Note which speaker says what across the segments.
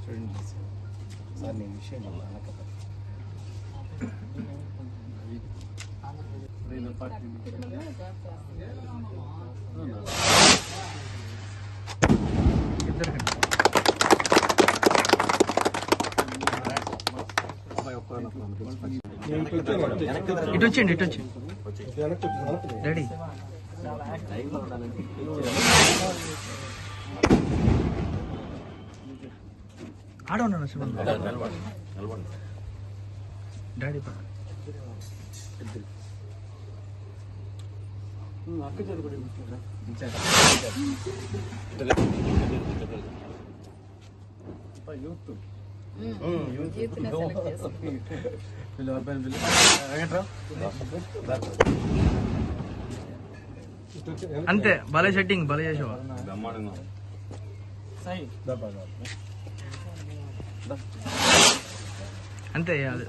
Speaker 1: Student sir నేను విషయం
Speaker 2: ఇటు వచ్చేయండి డాడీ ఆడవున్నా డాడీ అక్క చదువుకోండి అంతే భలే సెట్టింగ్ భలే చేసావా అంతే అది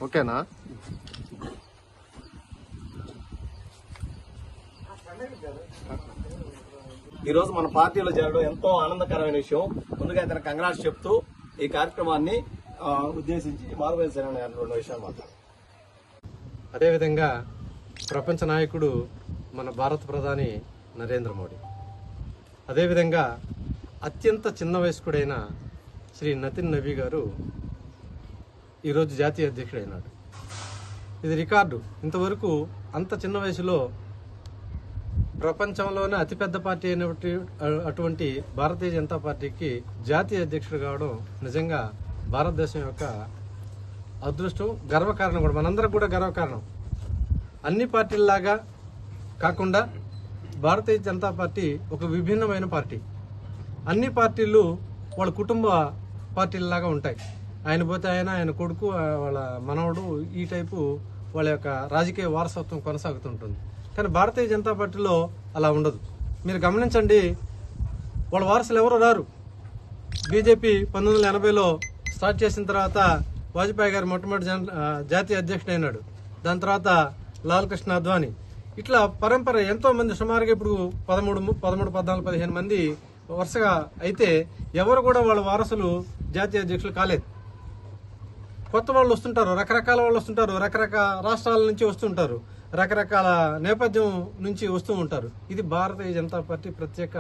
Speaker 1: ఓకేనా? ఈరోజు మన పార్టీలో చేరడం ఎంతో ఆనందకరమైన విషయం. ముందుగా ఇతను కంగ్రాట్స్ చెప్తూ ఈ కార్యక్రమాన్ని ఉద్దేశించి మారువేల శరణ్ గారు 2 విషయాలు మాట్లాడారు.
Speaker 3: అదేవిధంగా ప్రపంచ నాయకుడు మన భారత ప్రధాని నరేంద్ర మోడీ, అదేవిధంగా అత్యంత చిన్న వయస్కుడైన శ్రీ నతిన్ నబీ గారు ఈరోజు జాతీయ అధ్యక్షుడైనాడు. ఇది రికార్డు. ఇంతవరకు అంత చిన్న వయసులో ప్రపంచంలోనే అతిపెద్ద పార్టీ అయినటువంటి అటువంటి భారతీయ జనతా పార్టీకి జాతీయ అధ్యక్షుడు కావడం నిజంగా భారతదేశం యొక్క అదృష్టం, గర్వకారణం కూడా, మనందరికి కూడా గర్వకారణం. అన్ని పార్టీల్లాగా కాకుండా భారతీయ జనతా పార్టీ ఒక విభిన్నమైన పార్టీ. అన్ని పార్టీలు వాళ్ళ కుటుంబ పార్టీలలాగా ఉంటాయి. ఆయన పోతే ఆయన కొడుకు, వాళ్ళ మనవడు, ఈ టైపు వాళ్ళ యొక్క రాజకీయ వారసత్వం కొనసాగుతుంటుంది. కానీ భారతీయ జనతా పార్టీలో అలా ఉండదు. మీరు గమనించండి, వాళ్ళ వారసులు ఎవరు రారు. బీజేపీ 1980లో స్టార్ట్ చేసిన తర్వాత వాజ్పేయి గారు మొట్టమొదటి జాతీయ అధ్యక్షుడు అయినాడు. దాని తర్వాత లాల్ కృష్ణ అద్వానీ, ఇట్లా పరంపర ఎంతో మంది, సుమారుగా ఇప్పుడు 13, 14, 15 మంది వరుసగా అయితే ఎవరు కూడా వాళ్ళ వారసులు జాతీయ అధ్యక్షులు కాలేదు. కొత్త వాళ్ళు వస్తుంటారు, రకరకాల వాళ్ళు వస్తుంటారు, రకరకాల రాష్ట్రాల నుంచి వస్తుంటారు, రకరకాల నేపథ్యం నుంచి వస్తూ ఉంటారు. ఇది భారతీయ జనతా పార్టీ ప్రత్యేక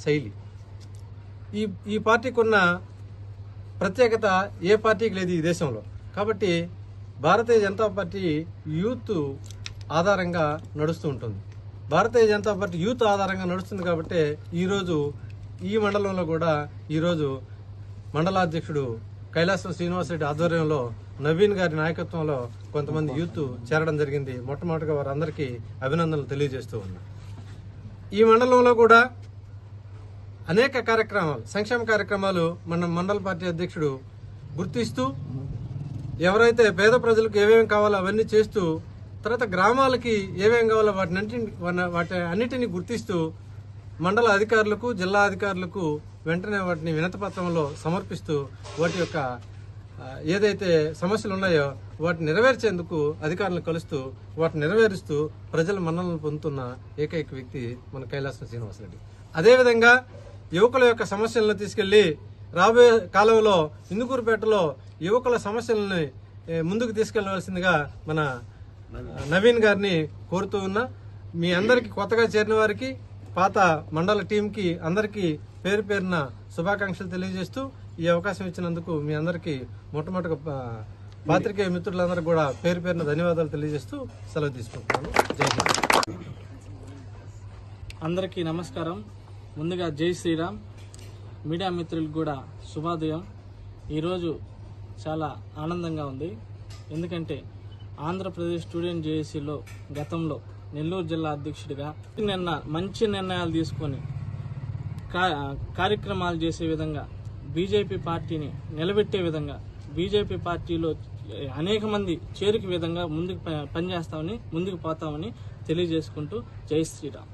Speaker 3: శైలి. ఈ పార్టీకి ఉన్న ప్రత్యేకత ఏ పార్టీకి లేదు ఈ దేశంలో. కాబట్టి భారతీయ జనతా పార్టీ యూత్ ఆధారంగా నడుస్తూ ఉంటుంది. భారతీయ జనతా పార్టీ యూత్ ఆధారంగా నడుస్తుంది. కాబట్టి ఈరోజు ఈ మండలంలో కూడా ఈరోజు మండలాధ్యక్షుడు కైలాసం శ్రీనివాసరెడ్డి ఆధ్వర్యంలో నవీన్ గారి నాయకత్వంలో కొంతమంది యూత్ చేరడం జరిగింది. మొట్టమొదటిగా వారందరికీ అభినందనలు తెలియజేస్తూ ఉన్నా. ఈ మండలంలో కూడా అనేక కార్యక్రమాలు, సంక్షేమ కార్యక్రమాలు మన మండల పార్టీ అధ్యక్షుడు గుర్తిస్తూ, ఎవరైతే పేద ప్రజలకు ఏమేమి కావాలో అవన్నీ చేస్తూ, తర్వాత గ్రామాలకి ఏమేమి కావాలో వాటి అన్నిటినీ గుర్తిస్తూ మండల అధికారులకు, జిల్లా అధికారులకు వెంటనే వాటిని వినతిపత్రంలో సమర్పిస్తూ వాటి యొక్క ఏదైతే సమస్యలు ఉన్నాయో వాటిని నెరవేర్చేందుకు అధికారులను కలుస్తూ వాటిని నెరవేరుస్తూ ప్రజల మన్ననలు పొందుతున్న ఏకైక వ్యక్తి మన కైలాసం శ్రీనివాసరెడ్డి. అదేవిధంగా యువకుల యొక్క సమస్యలను తీసుకెళ్లి రాబోయే కాలంలో ఇందుకూరుపేటలో యువకుల సమస్యలని ముందుకు తీసుకెళ్లవలసిందిగా మన నవీన్ గారిని కోరుతూ ఉన్నా. మీ అందరికీ, కొత్తగా చేరిన వారికి, పాత మండల టీంకి అందరికీ పేరు పేరున శుభాకాంక్షలు తెలియజేస్తూ ఈ అవకాశం ఇచ్చినందుకు మీ అందరికీ మొట్టమొదటి పాత్రికేయ మిత్రులందరూ కూడా పేరు పేరున ధన్యవాదాలు తెలియజేస్తూ సెలవు తీసుకుంటున్నాను. జై శ్రీరామ్.
Speaker 2: అందరికీ నమస్కారం. ముందుగా జై శ్రీరామ్. మీడియా మిత్రులకు కూడా శుభోదయం. ఈరోజు చాలా ఆనందంగా ఉంది. ఎందుకంటే ఆంధ్రప్రదేశ్ స్టూడెంట్ జేఏసీలో గతంలో నెల్లూరు జిల్లా అధ్యక్షుడిగా మంచి నిర్ణయాలు తీసుకొని కార్యక్రమాలు చేసే విధంగా, బీజేపీ పార్టీని నిలబెట్టే విధంగా, బీజేపీ పార్టీలో అనేక మంది చేరిక విధంగా ముందుకు పనిచేస్తామని, ముందుకు పోతామని తెలియజేసుకుంటూ జై శ్రీరామ్.